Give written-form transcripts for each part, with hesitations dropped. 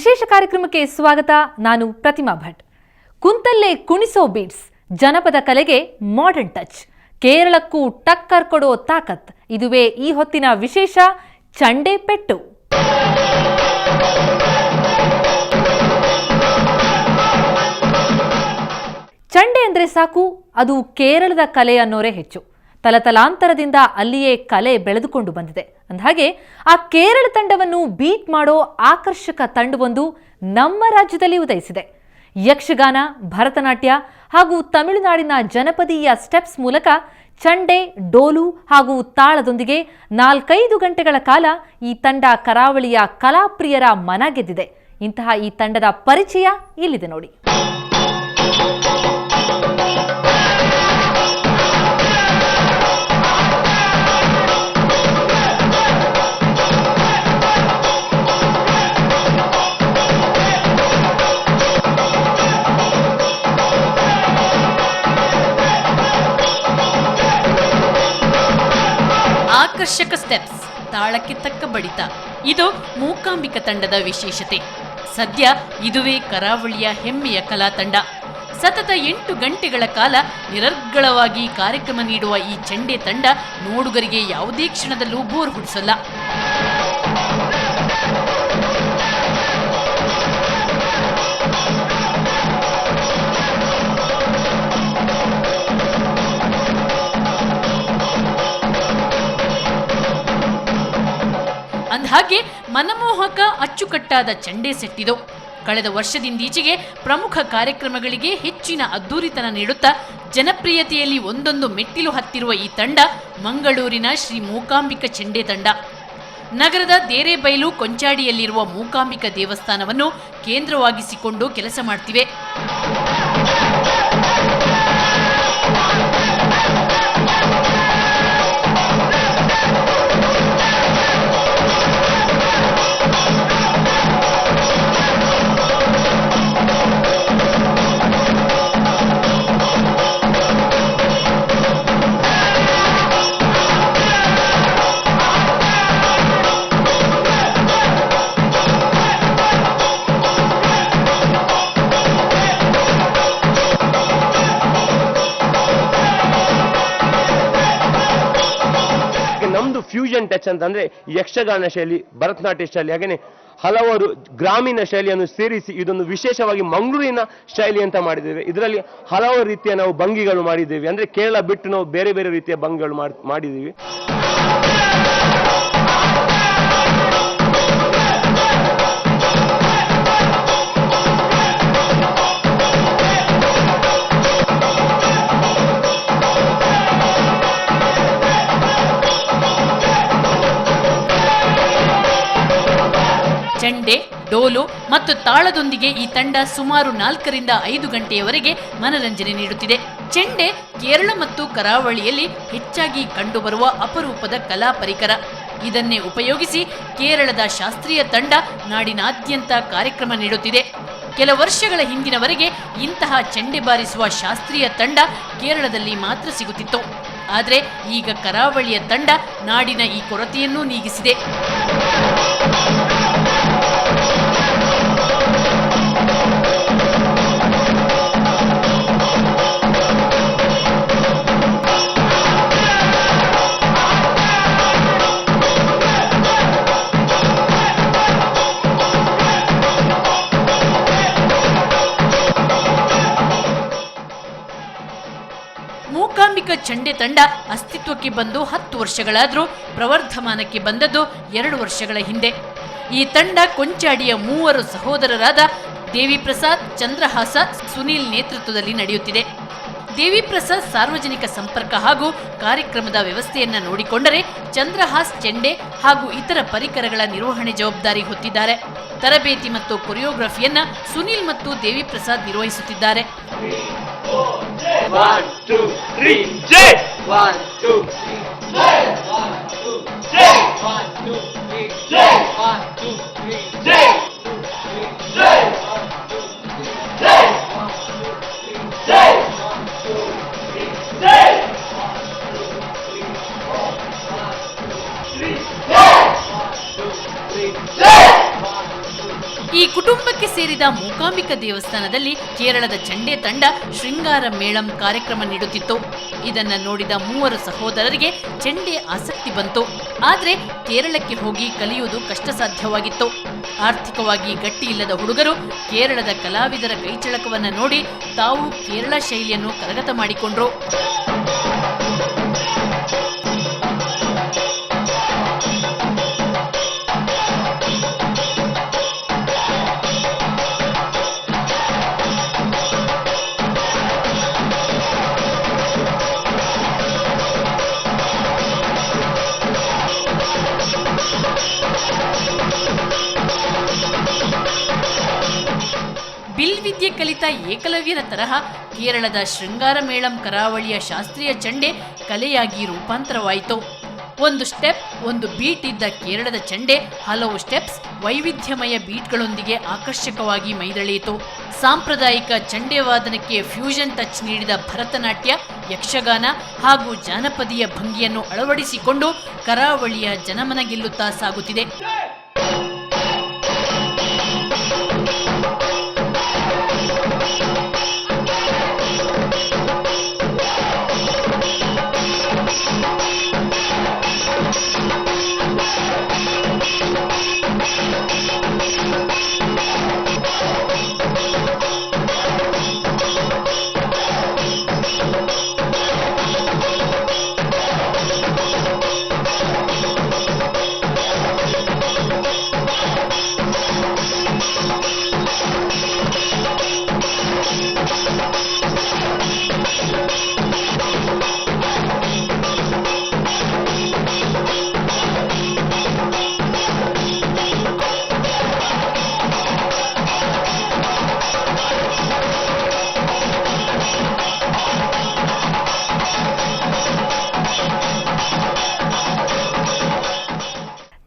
ವಿಶೇಷ ಕಾರ್ಯಕ್ರಮಕ್ಕೆ ಸ್ವಾಗತ. ನಾನು ಪ್ರತಿಮಾ ಭಟ್. ಕುಂತಲ್ಲೇ ಕುಣಿಸೋ ಬೀಟ್ಸ್, ಜನಪದ ಕಲೆಗೆ ಮಾಡರ್ನ್ ಟಚ್, ಕೇರಳಕ್ಕೂ ಟಕ್ಕರ್ ಕೊಡೋ ತಾಕತ್. ಇದುವೇ ಈ ಹೊತ್ತಿನ ವಿಶೇಷ ಚಂಡೆ ಪೆಟ್ಟು. ಚಂಡೆ ಅಂದ್ರೆ ಸಾಕು, ಅದು ಕೇರಳದ ಕಲೆ ಅನ್ನೋರೇ ಹೆಚ್ಚು. ತಲತಲಾಂತರದಿಂದ ಅಲ್ಲಿಯೇ ಕಲೆ ಬೆಳೆದುಕೊಂಡು ಬಂದಿದೆ. ಅಂದಹಾಗೆ ಆ ಕೇರಳ ತಂಡವನ್ನು ಬೀಟ್ ಮಾಡೋ ಆಕರ್ಷಕ ತಂಡವೊಂದು ನಮ್ಮ ರಾಜ್ಯದಲ್ಲಿ ಉದಯಿಸಿದೆ. ಯಕ್ಷಗಾನ, ಭರತನಾಟ್ಯ ಹಾಗೂ ತಮಿಳುನಾಡಿನ ಜನಪದೀಯ ಸ್ಟೆಪ್ಸ್ ಮೂಲಕ ಚಂಡೆ, ಡೋಲು ಹಾಗೂ ತಾಳದೊಂದಿಗೆ 4-5 ಗಂಟೆಗಳ ಕಾಲ ಈ ತಂಡ ಕರಾವಳಿಯ ಕಲಾಪ್ರಿಯರ ಮನ ಗೆದ್ದಿದೆ. ಇಂತಹ ಈ ತಂಡದ ಪರಿಚಯ ಇಲ್ಲಿದೆ ನೋಡಿ. ಆಕರ್ಷಕ ಸ್ಟೆಪ್ಸ್, ತಾಳಕ್ಕೆ ತಕ್ಕ ಬಡಿತ, ಇದು ಮೂಕಾಂಬಿಕಾ ತಂಡದ ವಿಶೇಷತೆ. ಸದ್ಯ ಇದುವೇ ಕರಾವಳಿಯ ಹೆಮ್ಮೆಯ ಕಲಾ ತಂಡ. ಸತತ 8 ಗಂಟೆಗಳ ಕಾಲ ನಿರರ್ಗಳವಾಗಿ ಕಾರ್ಯಕ್ರಮ ನೀಡುವ ಈ ಚಂಡೆ ತಂಡ ನೋಡುಗರಿಗೆ ಯಾವುದೇ ಕ್ಷಣದಲ್ಲೂ ಬೋರ್ ಹುಡಿಸಲ್ಲ. ಅಂದಹಾಗೆ ಮನಮೋಹಕ ಅಚ್ಚುಕಟ್ಟಾದ ಚಂಡೆ ಸೆಟ್ಟಿದು. ಕಳೆದ ವರ್ಷದಿಂದೀಚೆಗೆ ಪ್ರಮುಖ ಕಾರ್ಯಕ್ರಮಗಳಿಗೆ ಹೆಚ್ಚಿನ ಅದ್ದೂರಿತನ ನೀಡುತ್ತಾ ಜನಪ್ರಿಯತೆಯಲ್ಲಿ ಒಂದೊಂದು ಮೆಟ್ಟಿಲು ಹತ್ತಿರುವ ಈ ತಂಡ ಮಂಗಳೂರಿನ ಶ್ರೀ ಮೂಕಾಂಬಿಕಾ ಚಂಡೆ ತಂಡ. ನಗರದ ದೇರೆಬೈಲು ಕೊಂಚಾಡಿಯಲ್ಲಿರುವ ಮೂಕಾಂಬಿಕಾ ದೇವಸ್ಥಾನವನ್ನು ಕೇಂದ್ರವಾಗಿಸಿಕೊಂಡು ಕೆಲಸ ಮಾಡ್ತಿವೆ. ನಮ್ದು ಫ್ಯೂಷನ್ ಟಚ್ ಅಂತಂದ್ರೆ ಯಕ್ಷಗಾನ ಶೈಲಿ, ಭರತನಾಟ್ಯ ಶೈಲಿ, ಹಾಗೇನೆ ಹಲವಾರು ಗ್ರಾಮೀಣ ಶೈಲಿಯನ್ನು ಸೇರಿಸಿ ಇದೊಂದು ವಿಶೇಷವಾಗಿ ಮಂಗಳೂರಿನ ಶೈಲಿ ಅಂತ ಮಾಡಿದ್ದೇವೆ. ಇದರಲ್ಲಿ ಹಲವಾರು ರೀತಿಯ ನಾವು ಭಂಗಿಗಳು ಮಾಡಿದ್ದೇವೆ. ಅಂದ್ರೆ ಕೇರಳ ಬಿಟ್ಟು ನಾವು ಬೇರೆ ಬೇರೆ ರೀತಿಯ ಭಂಗಿಗಳು ಮಾಡಿದ್ದೀವಿ. ಚಂಡೆ, ಡೋಲು ಮತ್ತು ತಾಳದೊಂದಿಗೆ ಈ ತಂಡ ಸುಮಾರು 4-5 ಗಂಟೆಯವರೆಗೆ ಮನರಂಜನೆ ನೀಡುತ್ತಿದೆ. ಚೆಂಡೆ ಕೇರಳ ಮತ್ತು ಕರಾವಳಿಯಲ್ಲಿ ಹೆಚ್ಚಾಗಿ ಕಂಡುಬರುವ ಅಪರೂಪದ ಕಲಾ ಪರಿಕರ. ಇದನ್ನೇ ಉಪಯೋಗಿಸಿ ಕೇರಳದ ಶಾಸ್ತ್ರೀಯ ತಂಡ ನಾಡಿನಾದ್ಯಂತ ಕಾರ್ಯಕ್ರಮ ನೀಡುತ್ತಿದೆ. ಕೆಲ ವರ್ಷಗಳ ಹಿಂದಿನವರೆಗೆ ಇಂತಹ ಚೆಂಡೆ ಬಾರಿಸುವ ಶಾಸ್ತ್ರೀಯ ತಂಡ ಕೇರಳದಲ್ಲಿ ಮಾತ್ರ ಸಿಗುತ್ತಿತ್ತು. ಆದರೆ ಈಗ ಕರಾವಳಿಯ ತಂಡ ನಾಡಿನ ಈ ಕೊರತೆಯನ್ನೂ ನೀಗಿಸಿದೆ. ಮೂಕಾಂಬಿಕಾ ಚಂಡೆ ತಂಡ ಅಸ್ತಿತ್ವಕ್ಕೆ ಬಂದು 10 ವರ್ಷಗಳಾದರೂ ಪ್ರವರ್ಧಮಾನಕ್ಕೆ ಬಂದದ್ದು 2 ವರ್ಷಗಳ ಹಿಂದೆ. ಈ ತಂಡ ಕೊಂಚಾಡಿಯ 3 ಸಹೋದರರಾದ ದೇವಿಪ್ರಸಾದ್, ಚಂದ್ರಹಾಸ, ಸುನೀಲ್ ನೇತೃತ್ವದಲ್ಲಿ ನಡೆಯುತ್ತಿದೆ. ದೇವಿಪ್ರಸಾದ್ ಸಾರ್ವಜನಿಕ ಸಂಪರ್ಕ ಹಾಗೂ ಕಾರ್ಯಕ್ರಮದ ವ್ಯವಸ್ಥೆಯನ್ನ ನೋಡಿಕೊಂಡರೆ, ಚಂದ್ರಹಾಸ್ ಚೆಂಡೆ ಹಾಗೂ ಇತರ ಪರಿಕರಗಳ ನಿರ್ವಹಣೆ ಜವಾಬ್ದಾರಿ ಹೊತ್ತಿದ್ದಾರೆ. ತರಬೇತಿ ಮತ್ತು ಕೊರಿಯೋಗ್ರಫಿಯನ್ನ ಸುನೀಲ್ ಮತ್ತು ದೇವಿಪ್ರಸಾದ್ ನಿರ್ವಹಿಸುತ್ತಿದ್ದಾರೆ. 1 2 3 ಜೈ 1 2 3 ಜೈ 1 2 ಜೈ 1 2 3 ಜೈ 1 2 3 ಜೈ 2 3 ಜೈ 1 2 3 ಜೈ 1 2 3 ಜೈ 1 2 3 ಜೈ 1 2 3 ಈ ಈ ಕುಟುಂಬಕ್ಕೆ ಸೇರಿದ ಮೂಕಾಂಬಿಕಾ ದೇವಸ್ಥಾನದಲ್ಲಿ ಕೇರಳದ ಚಂಡೆ ತಂಡ ಶೃಂಗಾರ ಮೇಳಂ ಕಾರ್ಯಕ್ರಮ ನೀಡುತ್ತಿತ್ತು. ಇದನ್ನ ನೋಡಿದ ಮೂವರು ಸಹೋದರರಿಗೆ ಚೆಂಡೆ ಆಸಕ್ತಿ ಬಂತು. ಆದ್ರೆ ಕೇರಳಕ್ಕೆ ಹೋಗಿ ಕಲಿಯುವುದು ಕಷ್ಟ ಸಾಧ್ಯವಾಗಿತ್ತು. ಆರ್ಥಿಕವಾಗಿ ಗಟ್ಟಿ ಇಲ್ಲದ ಹುಡುಗರು ಕೇರಳದ ಕಲಾವಿದರ ಕೈಚಳಕವನ್ನ ನೋಡಿ ತಾವು ಕೇರಳ ಶೈಲಿಯನ್ನು ಕರಗತ ಮಾಡಿಕೊಂಡ್ರು. ಬಿಲ್ವಿದ್ಯೆ ಕಲಿತ ಏಕಲವ್ಯನ ತರಹ ಕೇರಳದ ಶೃಂಗಾರ ಮೇಳಂ ಕರಾವಳಿಯ ಶಾಸ್ತ್ರೀಯ ಚಂಡೆ ಕಲೆಯಾಗಿ ರೂಪಾಂತರವಾಯಿತು. ಒಂದು ಸ್ಟೆಪ್, ಒಂದು ಬೀಟ್ ಇದ್ದ ಕೇರಳದ ಚಂಡೆ ಹಲವು ಸ್ಟೆಪ್ಸ್, ವೈವಿಧ್ಯಮಯ ಬೀಟ್ಗಳೊಂದಿಗೆ ಆಕರ್ಷಕವಾಗಿ ಮೈದಳೆಯಿತು. ಸಾಂಪ್ರದಾಯಿಕ ಚಂಡೆ ವಾದನಕ್ಕೆ ಫ್ಯೂಷನ್ ಟಚ್ ನೀಡಿದ ಭರತನಾಟ್ಯ, ಯಕ್ಷಗಾನ ಹಾಗೂ ಜಾನಪದೀಯ ಭಂಗಿಯನ್ನು ಅಳವಡಿಸಿಕೊಂಡು ಕರಾವಳಿಯ ಜನಮನ ಗೆಲ್ಲುತ್ತಾ ಸಾಗುತ್ತಿದೆ.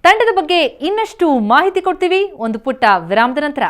ತಂಡದ ಬಗ್ಗೆ ಇನ್ನಷ್ಟು ಮಾಹಿತಿ ಕೊಡ್ತೀವಿ ಒಂದು ಪುಟ್ಟ ವಿರಾಮದ ನಂತರ.